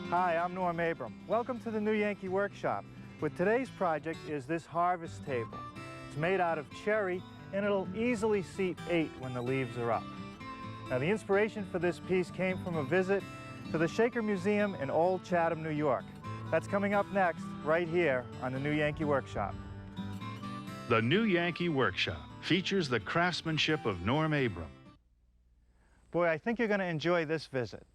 Hi, I'm Norm Abram. Welcome to the new Yankee Workshop. With today's project is this harvest table. It's made out of cherry and it'll easily seat 8 when the leaves are up. Now the inspiration for this piece came from a visit to the Shaker Museum in Old Chatham, New York. That's coming up next, right here on the new Yankee Workshop. The new Yankee Workshop features the craftsmanship of Norm Abram. Boy, I think you're going to enjoy this visit.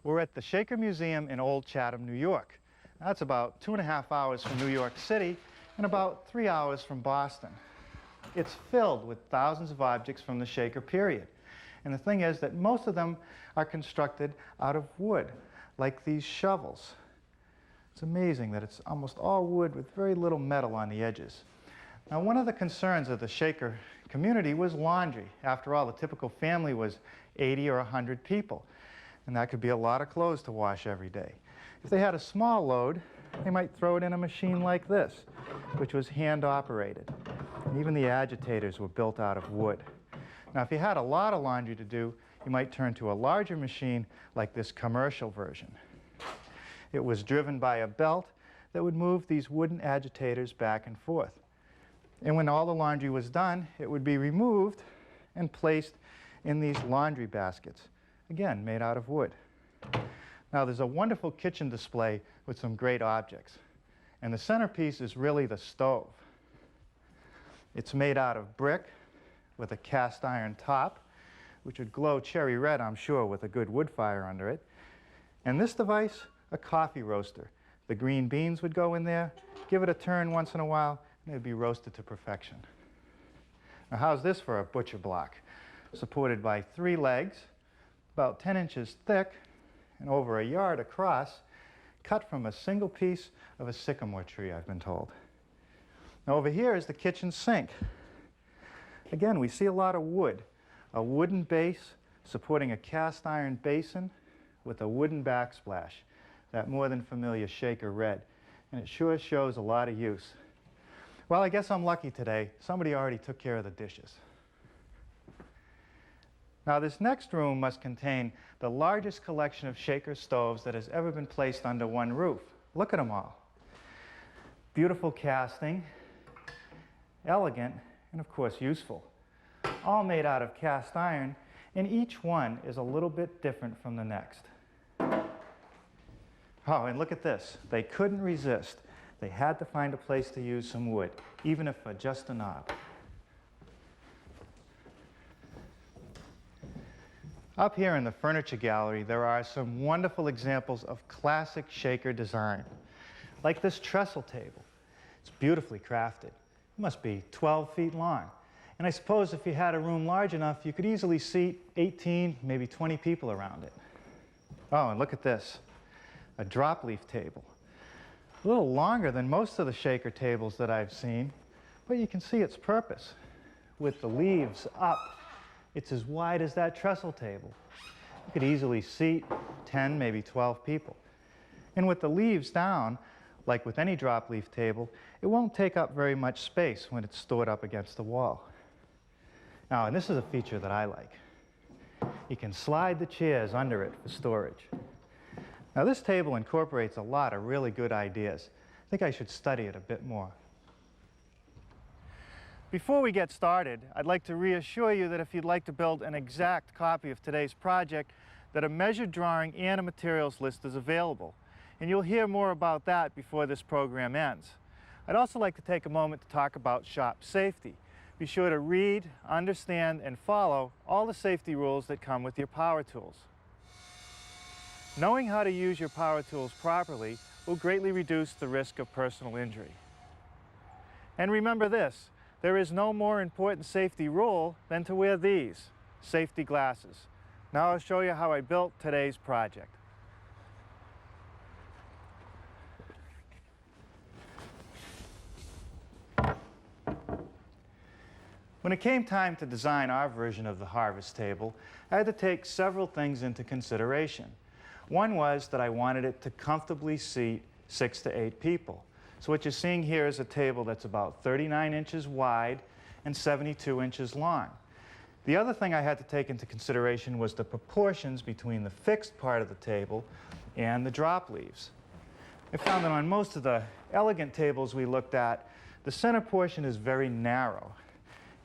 We're at the Shaker Museum in Old Chatham, New York. That's about 2.5 hours from New York City and about 3 hours from Boston. It's filled with thousands of objects from the Shaker period. And the thing is that most of them are constructed out of wood, like these shovels. It's amazing that it's almost all wood with very little metal on the edges. Now, one of the concerns of the Shaker community was laundry. After all, the typical family was 80 or 100 people. And that could be a lot of clothes to wash every day. If they had a small load, they might throw it in a machine like this, which was hand-operated. And even the agitators were built out of wood. Now, if you had a lot of laundry to do, you might turn to a larger machine like this commercial version. It was driven by a belt that would move these wooden agitators back and forth. And when all the laundry was done, it would be removed and placed in these laundry baskets. Again, made out of wood. Now, there's a wonderful kitchen display with some great objects. And the centerpiece is really the stove. It's made out of brick with a cast iron top, which would glow cherry red, I'm sure, with a good wood fire under it. And this device, a coffee roaster. The green beans would go in there, give it a turn once in a while, and they'd be roasted to perfection. Now, how's this for a butcher block? Supported by 3 legs, about 10 inches thick and over a yard across, cut from a single piece of a sycamore tree, I've been told. Now over here is the kitchen sink. Again, we see a lot of wood. A wooden base supporting a cast iron basin with a wooden backsplash, that more than familiar Shaker red. And it sure shows a lot of use. Well, I guess I'm lucky today. Somebody already took care of the dishes. Now, this next room must contain the largest collection of Shaker stoves that has ever been placed under one roof. Look at them all. Beautiful casting, elegant, and of course useful. All made out of cast iron, and each one is a little bit different from the next. Oh, and look at this. They couldn't resist. They had to find a place to use some wood, even if for just a knob. Up here in the furniture gallery, there are some wonderful examples of classic Shaker design, like this trestle table. It's beautifully crafted. It must be 12 feet long. And I suppose if you had a room large enough, you could easily seat 18, maybe 20 people around it. Oh, and look at this, a drop leaf table. A little longer than most of the Shaker tables that I've seen, but you can see its purpose. With the leaves up, it's as wide as that trestle table. You could easily seat 10, maybe 12 people. And with the leaves down, like with any drop leaf table, it won't take up very much space when it's stored up against the wall. Now, and this is a feature that I like. You can slide the chairs under it for storage. Now, this table incorporates a lot of really good ideas. I think I should study it a bit more. Before we get started, I'd like to reassure you that if you'd like to build an exact copy of today's project, that a measured drawing and a materials list is available. And you'll hear more about that before this program ends. I'd also like to take a moment to talk about shop safety. Be sure to read, understand, and follow all the safety rules that come with your power tools. Knowing how to use your power tools properly will greatly reduce the risk of personal injury. And remember this, there is no more important safety rule than to wear these safety glasses. Now I'll show you how I built today's project. When it came time to design our version of the harvest table, I had to take several things into consideration. One was that I wanted it to comfortably seat 6 to 8 people. So what you're seeing here is a table that's about 39 inches wide and 72 inches long. The other thing I had to take into consideration was the proportions between the fixed part of the table and the drop leaves. I found that on most of the elegant tables we looked at, the center portion is very narrow,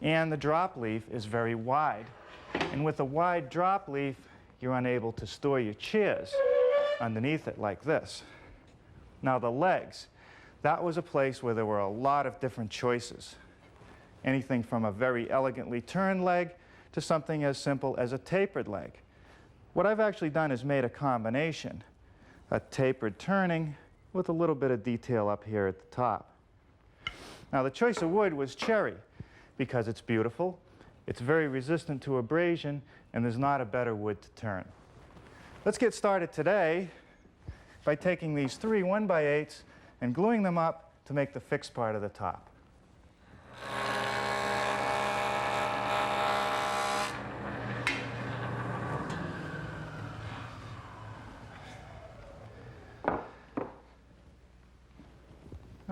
and the drop leaf is very wide. And with a wide drop leaf, you're unable to store your chairs underneath it like this. Now the legs, that was a place where there were a lot of different choices. Anything from a very elegantly turned leg to something as simple as a tapered leg. What I've actually done is made a combination, a tapered turning with a little bit of detail up here at the top. Now the choice of wood was cherry because it's beautiful, it's very resistant to abrasion, and there's not a better wood to turn. Let's get started today by taking these 3 1x8s and gluing them up to make the fixed part of the top.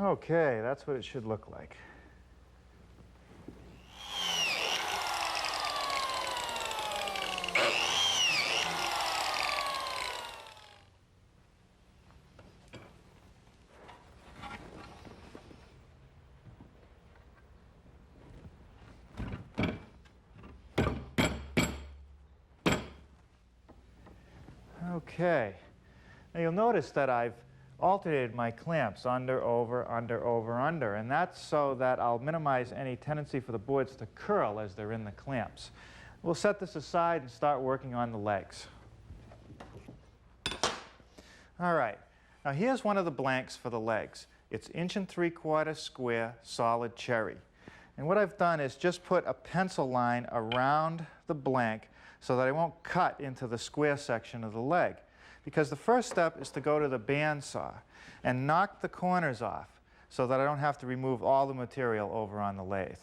Okay, that's what it should look like. Okay, now you'll notice that I've alternated my clamps under, over, under, over, under, and that's so that I'll minimize any tendency for the boards to curl as they're in the clamps. We'll set this aside and start working on the legs. All right, now here's one of the blanks for the legs. It's 1 3/4 square solid cherry. And what I've done is just put a pencil line around the blank so that I won't cut into the square section of the leg. Because the first step is to go to the bandsaw and knock the corners off so that I don't have to remove all the material over on the lathe.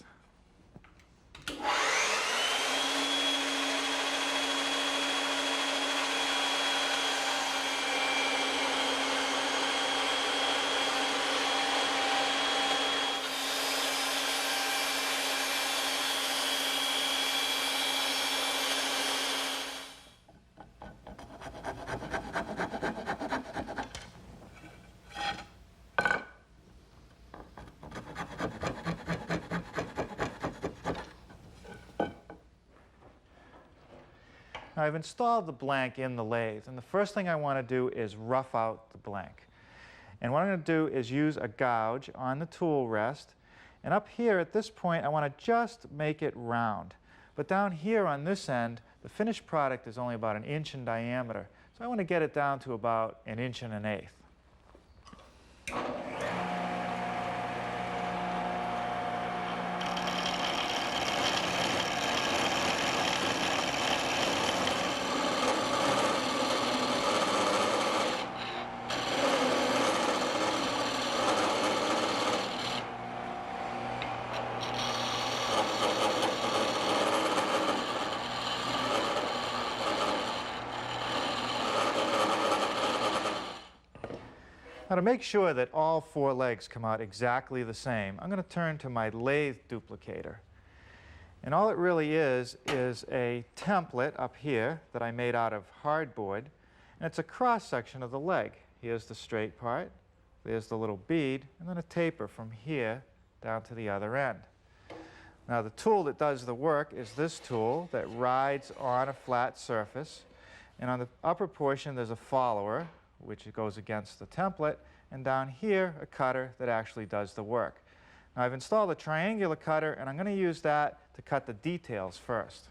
Now I've installed the blank in the lathe, and the first thing I want to do is rough out the blank. And what I'm going to do is use a gouge on the tool rest, and up here at this point I want to just make it round. But down here on this end, the finished product is only about 1 inch in diameter, so I want to get it down to about 1 1/8 inches. Now to make sure that all 4 legs come out exactly the same, I'm going to turn to my lathe duplicator. And all it really is a template up here that I made out of hardboard, and it's a cross-section of the leg. Here's the straight part, there's the little bead, and then a taper from here down to the other end. Now the tool that does the work is this tool that rides on a flat surface, and on the upper portion there's a follower, which goes against the template, and down here a cutter that actually does the work. Now I've installed a triangular cutter, and I'm going to use that to cut the details first.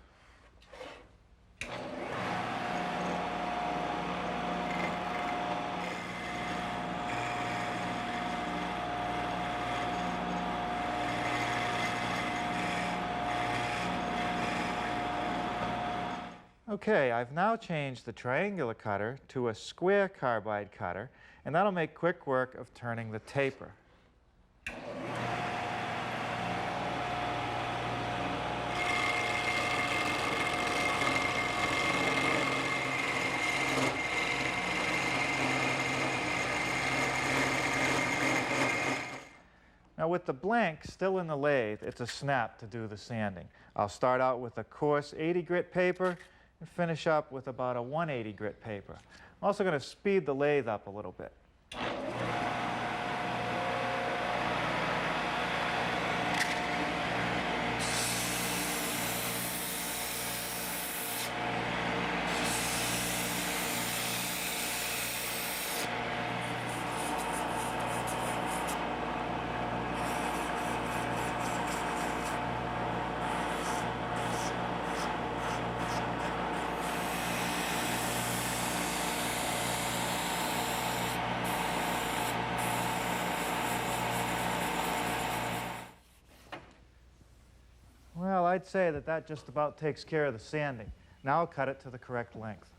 Okay, I've now changed the triangular cutter to a square carbide cutter, and that'll make quick work of turning the taper. Now Now with the blank still in the lathe, it's a snap to do the sanding. I'll start out with a coarse 80 grit paper and finish up with about a 180 grit paper. I'm also going to speed the lathe up a little bit. Well, I'd say that that just about takes care of the sanding. Now I'll cut it to the correct length.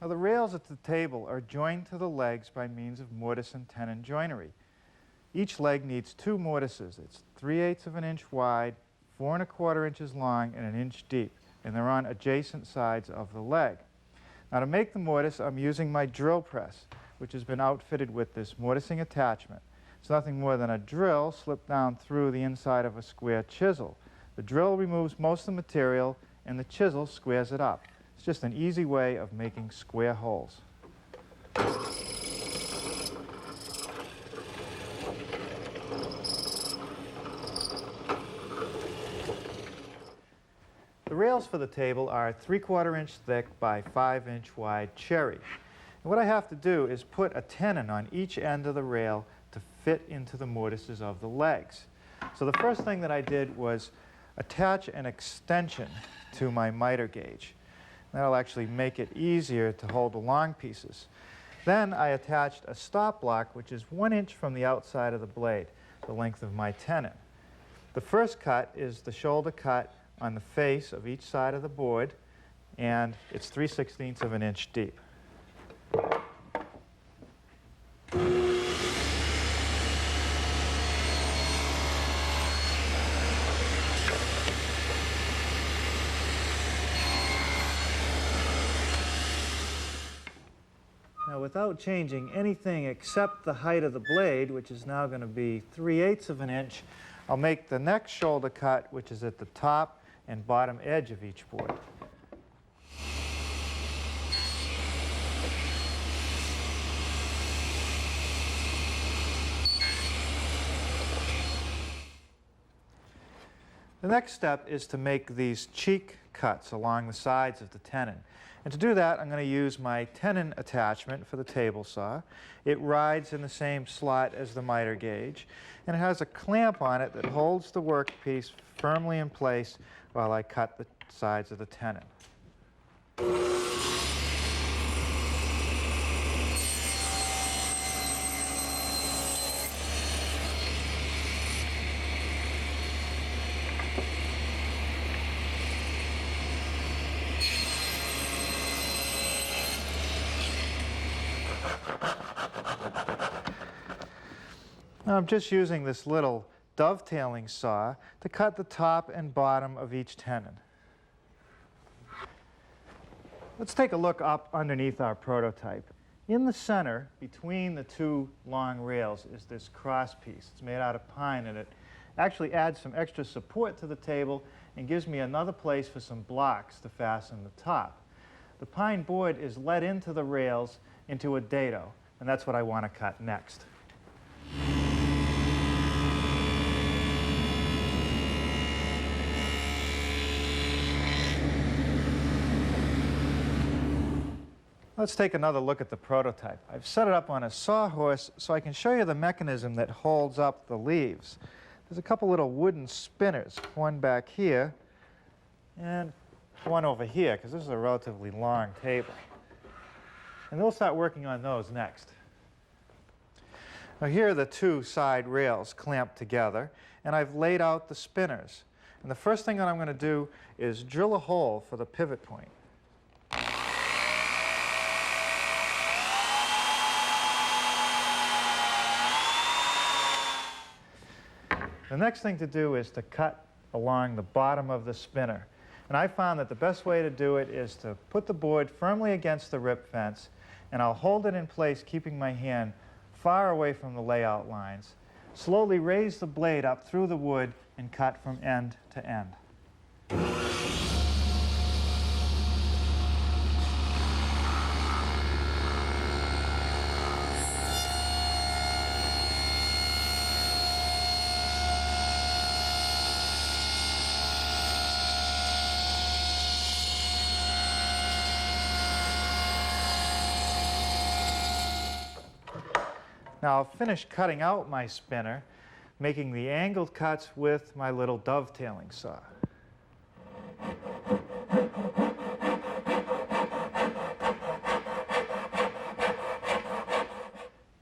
Now the rails at the table are joined to the legs by means of mortise and tenon joinery. Each leg needs 2 mortises. It's 3/8 of an inch wide, 4 1/4 inches long, and 1 inch deep, and they're on adjacent sides of the leg. Now to make the mortise, I'm using my drill press, which has been outfitted with this mortising attachment. It's nothing more than a drill slipped down through the inside of a square chisel. The drill removes most of the material, and the chisel squares it up. It's just an easy way of making square holes. The rails for the table are 3/4 inch thick by 5 inch wide cherry. And what I have to do is put a tenon on each end of the rail to fit into the mortises of the legs. So the first thing that I did was attach an extension to my miter gauge. That'll actually make it easier to hold the long pieces. Then I attached a stop block, which is 1 inch from the outside of the blade, the length of my tenon. The first cut is the shoulder cut on the face of each side of the board, and it's 3/16 of an inch deep. Now, without changing anything except the height of the blade, which is now going to be 3/8 of an inch, I'll make the next shoulder cut, which is at the top and bottom edge of each board. The next step is to make these cheek cuts along the sides of the tenon. And to do that, I'm going to use my tenon attachment for the table saw. It rides in the same slot as the miter gauge, and it has a clamp on it that holds the workpiece firmly in place while I cut the sides of the tenon. Now I'm just using this little dovetailing saw to cut the top and bottom of each tenon. Let's take a look up underneath our prototype. In the center, between the 2 long rails, is this cross piece. It's made out of pine, and it actually adds some extra support to the table and gives me another place for some blocks to fasten the top. The pine board is let into the rails into a dado, and that's what I want to cut next. Let's take another look at the prototype. I've set it up on a sawhorse so I can show you the mechanism that holds up the leaves. There's a couple little wooden spinners, one back here and one over here, because this is a relatively long table. And we'll start working on those next. Now here are the 2 side rails clamped together, and I've laid out the spinners. And the first thing that I'm going to do is drill a hole for the pivot point. The next thing to do is to cut along the bottom of the spinner. And I found that the best way to do it is to put the board firmly against the rip fence, and I'll hold it in place, keeping my hand far away from the layout lines. Slowly raise the blade up through the wood and cut from end to end. Now I'll finish cutting out my spinner, making the angled cuts with my little dovetailing saw.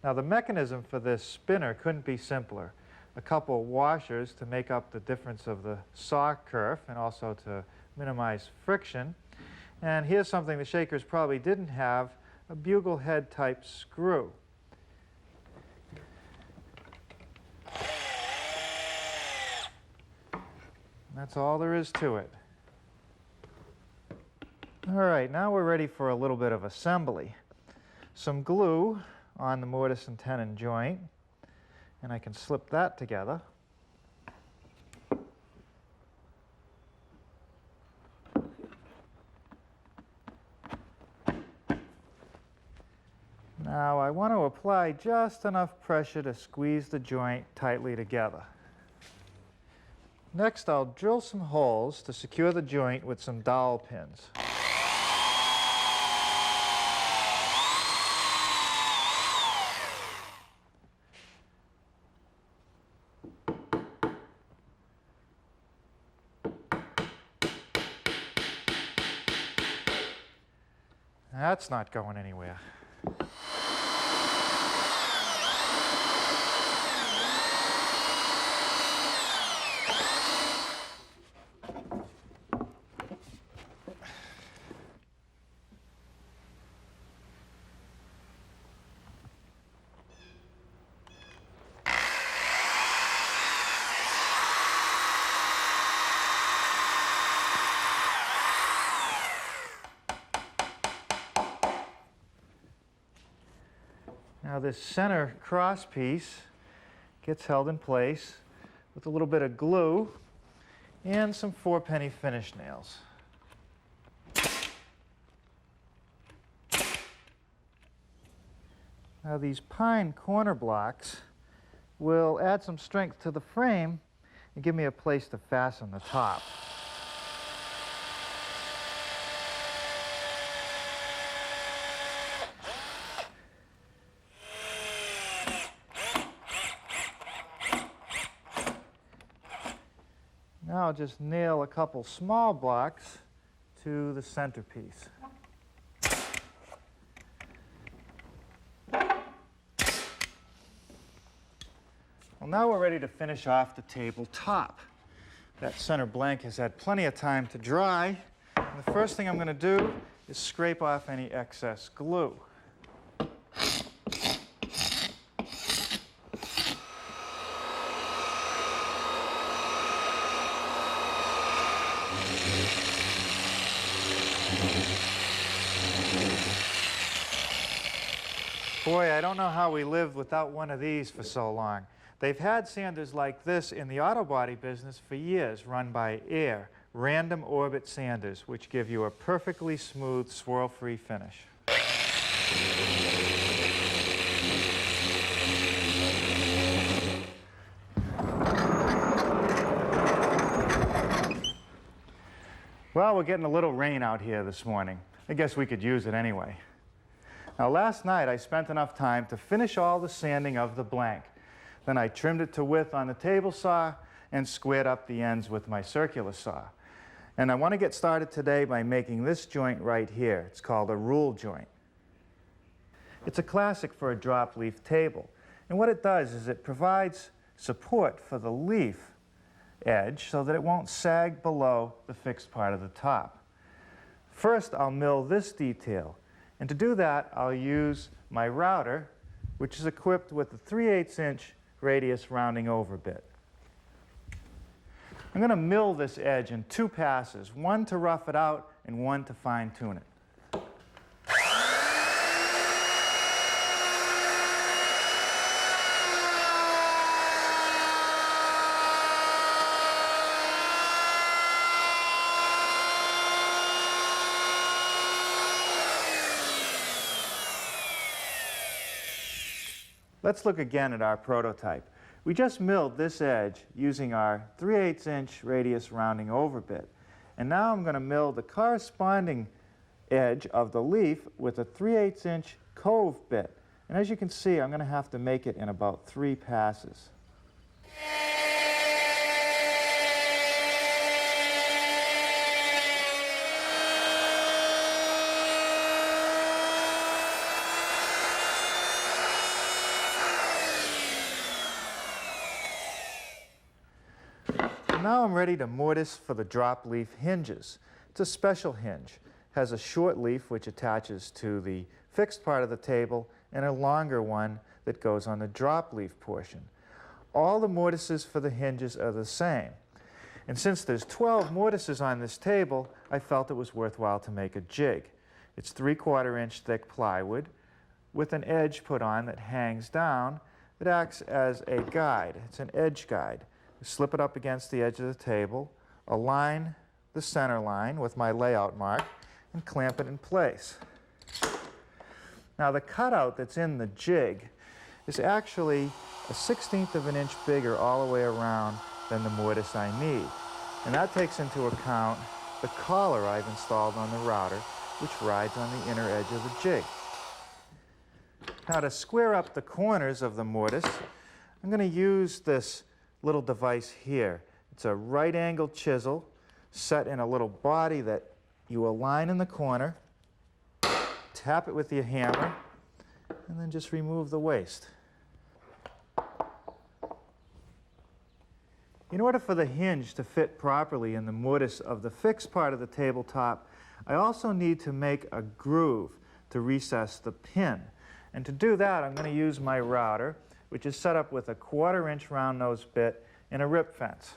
Now the mechanism for this spinner couldn't be simpler. A couple washers to make up the difference of the saw kerf and also to minimize friction. And here's something the Shakers probably didn't have, a bugle head type screw. That's all there is to it. All right, now we're ready for a little bit of assembly. Some glue on the mortise and tenon joint, and I can slip that together. Now I want to apply just enough pressure to squeeze the joint tightly together. Next, I'll drill some holes to secure the joint with some dowel pins. That's not going anywhere. Now this center cross piece gets held in place with a little bit of glue and some 4-penny finish nails. Now these pine corner blocks will add some strength to the frame and give me a place to fasten the top. Now I'll just nail a couple small blocks to the centerpiece. Well, now we're ready to finish off the table top. That center blank has had plenty of time to dry. And the first thing I'm going to do is scrape off any excess glue. Boy, I don't know how we lived without one of these for so long. They've had sanders like this in the auto body business for years, run by Air, random orbit sanders, which give you a perfectly smooth, swirl-free finish. Well, we're getting a little rain out here this morning. I guess we could use it anyway. Now, last night I spent enough time to finish all the sanding of the blank. Then I trimmed it to width on the table saw and squared up the ends with my circular saw. And I want to get started today by making this joint right here. It's called a rule joint. It's a classic for a drop leaf table. And what it does is it provides support for the leaf edge so that it won't sag below the fixed part of the top. First, I'll mill this detail. And to do that, I'll use my router, which is equipped with a 3/8 inch radius rounding over bit. I'm going to mill this edge in 2 passes, one to rough it out and one to fine-tune it. Let's look again at our prototype. We just milled this edge using our 3/8 inch radius rounding over bit. And now I'm going to mill the corresponding edge of the leaf with a 3/8 inch cove bit. And as you can see, I'm going to have to make it in about 3 passes. Now I'm ready to mortise for the drop leaf hinges. It's a special hinge. It has a short leaf which attaches to the fixed part of the table and a longer one that goes on the drop leaf portion. All the mortises for the hinges are the same. And since there's 12 mortises on this table, I felt it was worthwhile to make a jig. It's 3/4 inch thick plywood with an edge put on that hangs down that acts as a guide. It's an edge guide. Slip it up against the edge of the table, align the center line with my layout mark, and clamp it in place. Now the cutout that's in the jig is actually a 1/16 of an inch bigger all the way around than the mortise I need. And that takes into account the collar I've installed on the router, which rides on the inner edge of the jig. Now to square up the corners of the mortise, I'm going to use this little device here. It's a right-angled chisel set in a little body that you align in the corner, tap it with your hammer, and then just remove the waste. In order for the hinge to fit properly in the mortise of the fixed part of the tabletop, I also need to make a groove to recess the pin. And to do that, I'm going to use my router, which is set up with a 1/4 inch round nose bit and a rip fence.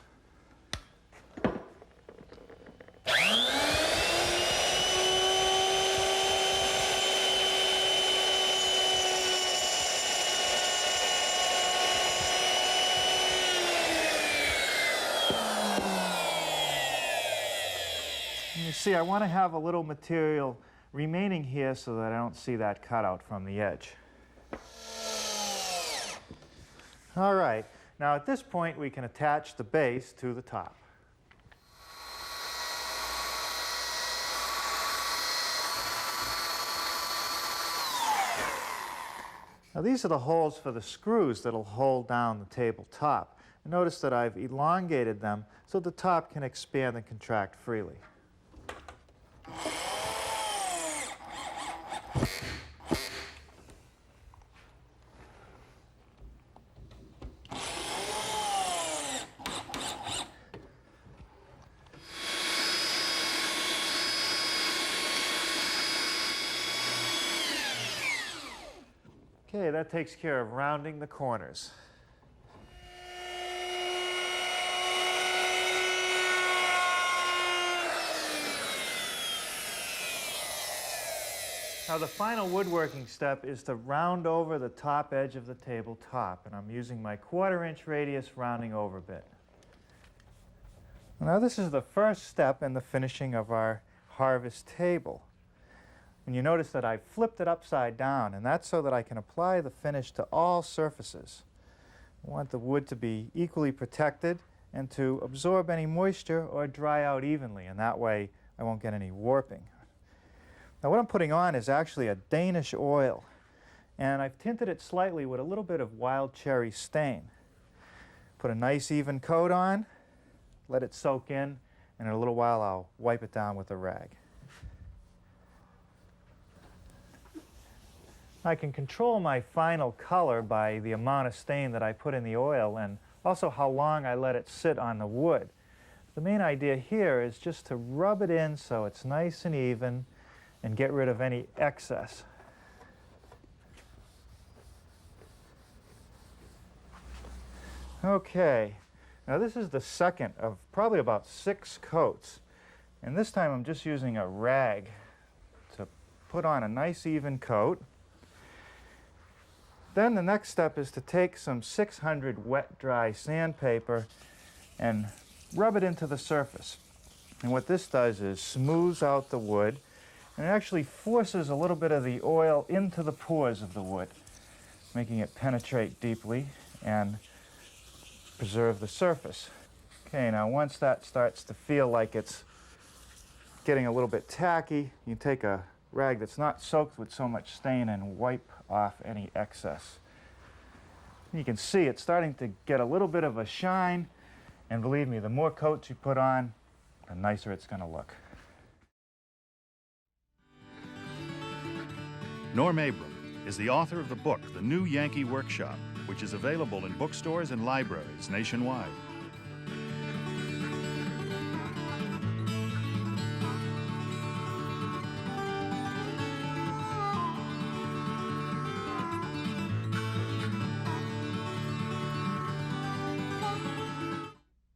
And you see, I want to have a little material remaining here so that I don't see that cutout from the edge. All right, now at this point we can attach the base to the top. Now these are the holes for the screws that'll hold down the tabletop. Notice that I've elongated them so the top can expand and contract freely. Okay, that takes care of rounding the corners. Now the final woodworking step is to round over the top edge of the tabletop, and I'm using my 1/4 inch radius rounding over bit. Now this is the first step in the finishing of our harvest table. And you notice that I flipped it upside down, and that's so that I can apply the finish to all surfaces. I want the wood to be equally protected and to absorb any moisture or dry out evenly, and that way I won't get any warping. Now what I'm putting on is actually a Danish oil, and I've tinted it slightly with a little bit of wild cherry stain. Put a nice even coat on, let it soak in, and in a little while I'll wipe it down with a rag. I can control my final color by the amount of stain that I put in the oil and also how long I let it sit on the wood. The main idea here is just to rub it in so it's nice and even and get rid of any excess. Okay, Now this is the second of probably about 6 coats. And this time I'm just using a rag to put on a nice even coat. Then the next step is to take some 600 wet dry sandpaper and rub it into the surface. And what this does is smooths out the wood, and it actually forces a little bit of the oil into the pores of the wood, making it penetrate deeply and preserve the surface. Okay, now once that starts to feel like it's getting a little bit tacky, you take a rag that's not soaked with so much stain and wipe off any excess. You can see it's starting to get a little bit of a shine, and believe me, the more coats you put on, the nicer it's going to look. Norm Abram is the author of the book, The New Yankee Workshop, which is available in bookstores and libraries nationwide.